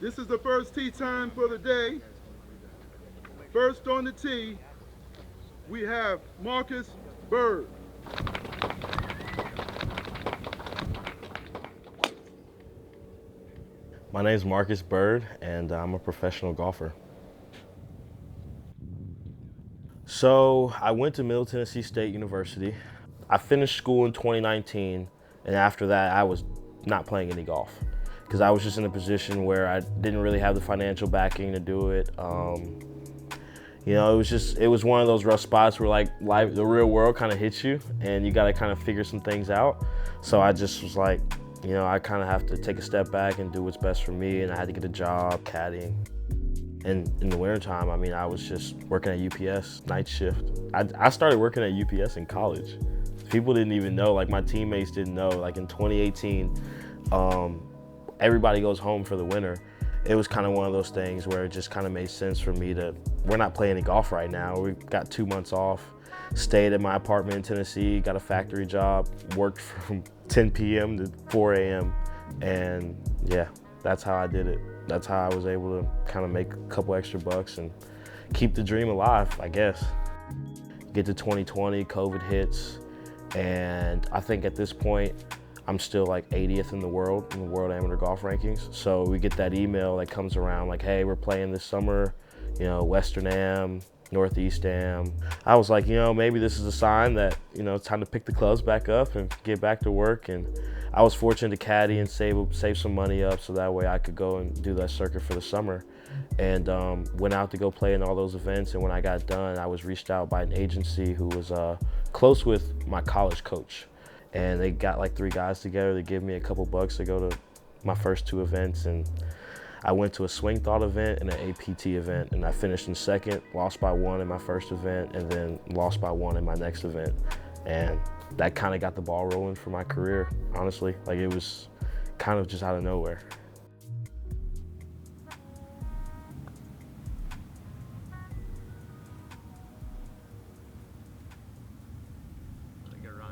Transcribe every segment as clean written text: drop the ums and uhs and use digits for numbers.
This is the first tee time for the day. First on the tee, we have Marcus Byrd. My name is Marcus Byrd, and I'm a professional golfer. So I went to Middle Tennessee State University. I finished school in 2019, and after that, I was not playing any golf because I was just in a position where I didn't really have the financial backing to do it. It was one of those rough spots where like life, the real world kind of hits you, and you got to kind of figure some things out. So I just was like, I kind of have to take a step back and do what's best for me, and I had to get a job caddying. And in the wintertime, I was just working at UPS, night shift. I started working at UPS in college. People didn't even know, like my teammates didn't know, like in 2018, everybody goes home for the winter. It was kind of one of those things where it just kind of made sense for me we're not playing any golf right now. We got 2 months off, stayed at my apartment in Tennessee, got a factory job, worked from 10 p.m. to 4 a.m. And yeah, that's how I did it. That's how I was able to kind of make a couple extra bucks and keep the dream alive, I guess. Get to 2020, COVID hits, and I think at this point, I'm still like 80th in the world amateur golf rankings. So we get that email that comes around like, hey, we're playing this summer, Western Am, Northeast Am. I was like, maybe this is a sign that, it's time to pick the clubs back up and get back to work. And I was fortunate to caddy and save some money up so that way I could go and do that circuit for the summer. And went out to go play in all those events. And when I got done, I was reached out by an agency who was close with my college coach. And they got like 3 guys together to give me a couple bucks to go to my first 2 events. And I went to a swing thought event and an APT event, and I finished in second, lost by 1 in my first event, and then lost by 1 in my next event. And that kind of got the ball rolling for my career, honestly. Like it was kind of just out of nowhere.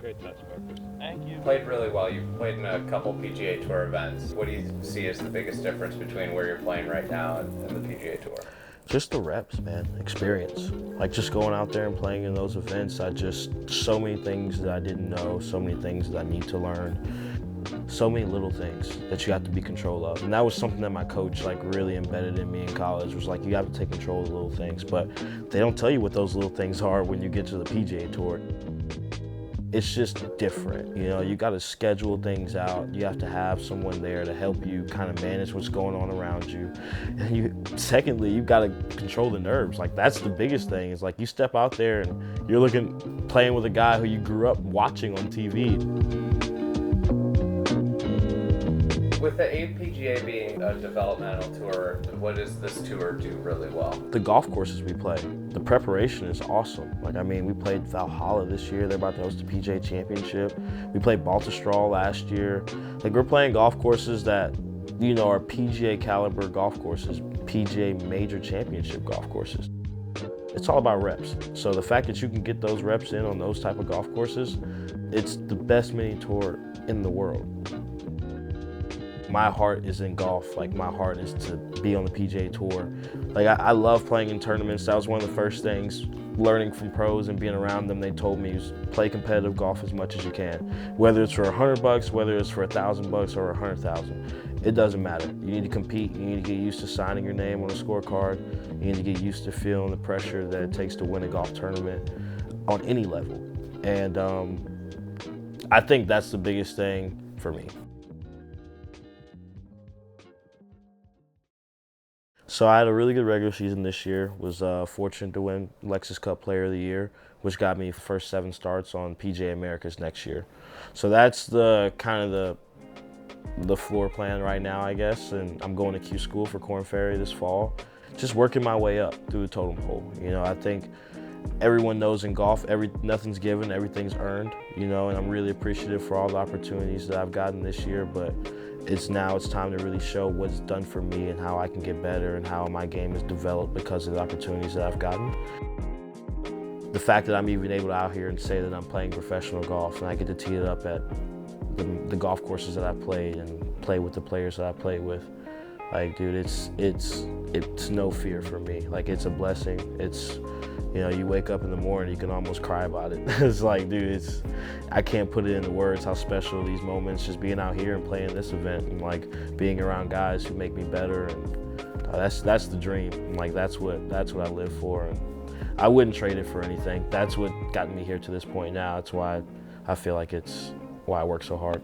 Great touch, Marcus. Thank you. Played really well. You've played in a couple PGA Tour events. What do you see as the biggest difference between where you're playing right now and the PGA Tour? Just the reps, man, experience. Like just going out there and playing in those events, so many things that I didn't know, so many things that I need to learn, so many little things that you have to be control of. And that was something that my coach like really embedded in me in college, was like, you have to take control of the little things, but they don't tell you what those little things are when you get to the PGA Tour. It's just different, you got to schedule things out. You have to have someone there to help you kind of manage what's going on around you. And secondly, you got to control the nerves. Like that's the biggest thing, is like you step out there and you're playing with a guy who you grew up watching on TV. With the APGA being a developmental tour, what does this tour do really well? The golf courses we play, the preparation is awesome. We played Valhalla this year. They're about to host the PGA Championship. We played Baltusrol last year. Like we're playing golf courses that, are PGA caliber golf courses, PGA major championship golf courses. It's all about reps. So the fact that you can get those reps in on those type of golf courses, it's the best mini tour in the world. My heart is in golf. Like my heart is to be on the PGA Tour. Like I love playing in tournaments. That was one of the first things, learning from pros and being around them. They told me, play competitive golf as much as you can. Whether it's for $100, whether it's for $1,000 or 100,000, it doesn't matter. You need to compete. You need to get used to signing your name on a scorecard. You need to get used to feeling the pressure that it takes to win a golf tournament on any level. And I think that's the biggest thing for me. So I had a really good regular season this year. Was fortunate to win Lexus Cup Player of the Year, which got me first 7 starts on PGA Americas next year. So that's the kind of the floor plan right now, I guess. And I'm going to Q School for Korn Ferry this fall. Just working my way up through the totem pole. I think everyone knows in golf, nothing's given, everything's earned. And I'm really appreciative for all the opportunities that I've gotten this year. But it's time to really show what's done for me and how I can get better and how my game has developed because of the opportunities that I've gotten. The fact that I'm even able to out here and say that I'm playing professional golf and I get to tee it up at the golf courses that I played and play with the players that I played with, Like, dude, it's no fear for me. Like, it's a blessing. It's, you know, you wake up in the morning, you can almost cry about it. It's like, dude, I can't put it into words how special these moments, just being out here and playing this event, and like being around guys who make me better, and that's the dream. And like, that's what I live for, and I wouldn't trade it for anything. That's what got me here to this point now. That's why I feel like it's why I work so hard.